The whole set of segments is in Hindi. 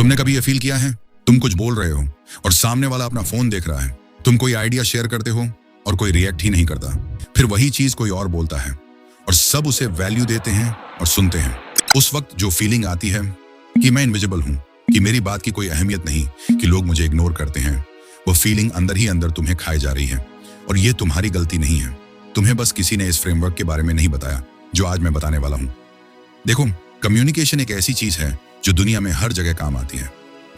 तुमने कभी ये फील किया है, तुम कुछ बोल रहे हो और सामने वाला अपना फोन देख रहा है, तुम कोई आइडिया शेयर करते हो और कोई रिएक्ट ही नहीं करता, फिर वही चीज कोई और बोलता है और सब उसे वैल्यू देते हैं और सुनते हैं। उस वक्त जो फीलिंग आती है कि मैं इनविजिबल हूं, कि मेरी बात की कोई अहमियत नहीं, कि लोग मुझे इग्नोर करते हैं, वो फीलिंग अंदर ही अंदर तुम्हें खाई जा रही है। और ये तुम्हारी गलती नहीं है, तुम्हें बस किसी ने इस फ्रेमवर्क के बारे में नहीं बताया जो आज मैं बताने वाला हूं। देखो, कम्युनिकेशन एक ऐसी चीज है जो दुनिया में हर जगह काम आती है।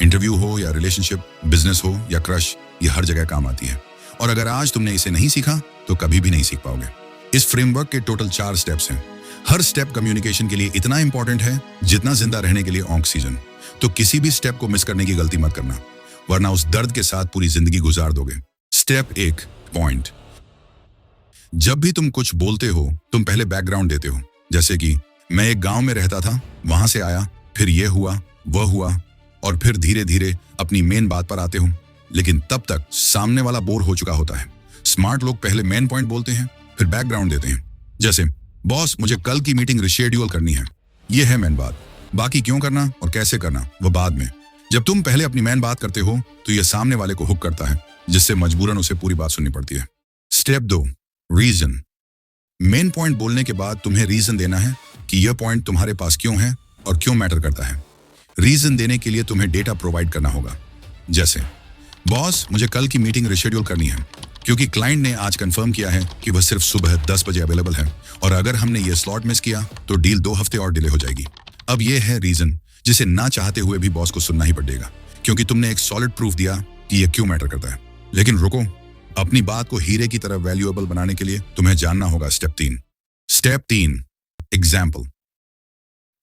इंटरव्यू हो या रिलेशनशिप, बिजनेस हो या क्रश, ये हर जगह काम आती है। और अगर आज तुमने इसे नहीं सीखा तो कभी भी नहीं सीख पाओगे। इस फ्रेमवर्क के टोटल 4 स्टेप्स हैं। हर स्टेप कम्युनिकेशन के लिए इतना इंपॉर्टेंट है जितना जिंदा रहने के लिए ऑक्सीजन। तो किसी भी स्टेप को मिस करने की गलती मत करना, वरना उस दर्द के साथ पूरी जिंदगी गुजार दोगे। Step 1, point. जब भी तुम कुछ बोलते हो, तुम पहले बैकग्राउंड देते हो। जैसे कि मैं एक गांव में रहता था, वहां से आया, फिर ये हुआ, वह हुआ, और फिर धीरे धीरे अपनी मेन बात पर आते हो। लेकिन तब तक सामने वाला बोर हो चुका होता है। स्मार्ट लोग पहले मेन पॉइंट बोलते हैं, फिर बैकग्राउंड देते हैं। जैसे, बॉस मुझे कल की मीटिंग रिशेड्यूल करनी है, ये है मेन बात। बाकी क्यों करना और कैसे करना वो बाद में। जब तुम पहले अपनी मेन बात करते हो तो ये सामने वाले को हुक करता है, जिससे मजबूरन उसे पूरी बात सुननी पड़ती है। Step 2, reason. मेन पॉइंट बोलने के बाद तुम्हें रीजन देना है कि यह पॉइंट तुम्हारे पास क्यों है और क्यों मैटर करता है। रीजन देने के लिए तुम्हें डेटा प्रोवाइड करना होगा। जैसे, बॉस मुझे कल की मीटिंग रिशेड्यूल करनी है क्योंकि क्लाइंट ने आज कंफर्म किया है कि वह सिर्फ सुबह 10 बजे अवेलेबल है, और अगर हमने ये स्लॉट मिस किया तो डील 2 हफ्ते और डिले हो जाएगी। अब ये है रीजन, जिसे ना चाहते हुए भी बॉस को सुनना ही पड़ेगा, क्योंकि तुमने एक सॉलिड प्रूफ दिया कि यह क्यों मैटर करता है। लेकिन रुको, अपनी बात को हीरे की तरह वैल्यूएबल बनाने के लिए तुम्हें जानना होगा स्टेप 3। Step 3, example.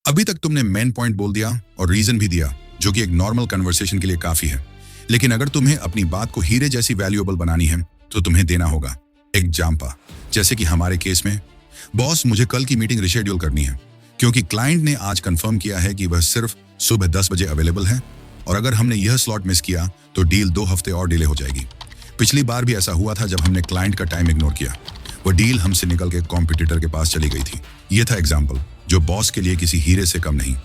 अभी तक तुमने मेन पॉइंट बोल दिया और रीजन भी दिया, जो कि एक नॉर्मल कन्वर्सेशन के लिए काफी है। लेकिन अगर तुम्हें अपनी बात को हीरे जैसी वैल्यूएबल बनानी है तो तुम्हें देना होगा एग्जाम्पल। जैसे कि हमारे केस में, बॉस मुझे कल की मीटिंग रिशेड्यूल करनी है क्योंकि क्लाइंट ने आज कंफर्म किया है कि वह सिर्फ सुबह 10 बजे अवेलेबल है, और अगर हमने यह स्लॉट मिस किया तो डील 2 हफ्ते और डिले हो जाएगी। पिछली बार भी ऐसा हुआ था जब हमने क्लाइंट का टाइम इग्नोर किया, वो डील हमसे निकल के कॉम्पिटिटर के पास चली गई थी। यह था एग्जाम्पल, जो बॉस के लिए किसी हीरे से कम नहीं।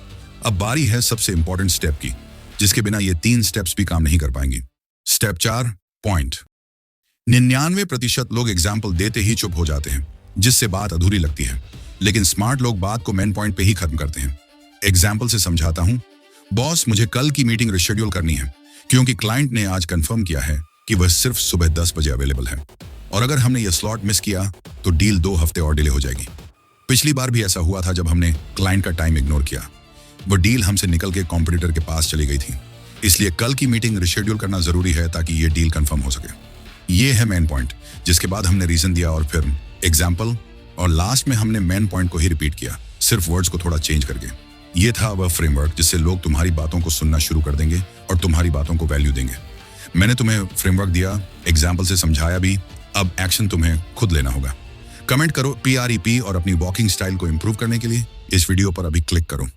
अब बारी है सबसे इंपॉर्टेंट स्टेप की, जिसके बिना ये 3 स्टेप्स भी काम नहीं कर पाएंगी। Step 4, point. 99% लोग एग्जाम्पल देते ही चुप हो जाते हैं, जिससे बात अधूरी लगती है। लेकिन स्मार्ट लोग बात को मेन पॉइंट पे ही खत्म करते हैं। एग्जाम्पल से समझाता हूं, बॉस मुझे कल की मीटिंग रिशेड्यूल करनी है क्योंकि क्लाइंट ने आज कंफर्म किया है कि वह सिर्फ सुबह 10 बजे अवेलेबल है, और अगर हमने यह स्लॉट मिस किया तो डील 2 हफ्ते और डिले हो जाएगी। पिछली बार भी ऐसा हुआ था जब हमने क्लाइंट का टाइम इग्नोर किया, वो डील हमसे निकल के कॉम्पिटिटर के पास चली गई थी। इसलिए कल की मीटिंग रिशेड्यूल करना जरूरी है ताकि ये डील कंफर्म हो सके। ये है मेन पॉइंट, जिसके बाद हमने रीजन दिया और फिर एग्जाम्पल, और लास्ट में हमने मेन पॉइंट को ही रिपीट किया, सिर्फ वर्ड्स को थोड़ा चेंज करके। ये था वह फ्रेमवर्क जिससे लोग तुम्हारी बातों को सुनना शुरू कर देंगे और तुम्हारी बातों को वैल्यू देंगे। मैंने तुम्हें फ्रेमवर्क दिया, एग्जाम्पल से समझाया भी, अब एक्शन तुम्हें खुद लेना होगा। कमेंट करो PREP और अपनी वॉकिंग स्टाइल को इंप्रूव करने के लिए इस वीडियो पर अभी क्लिक करो।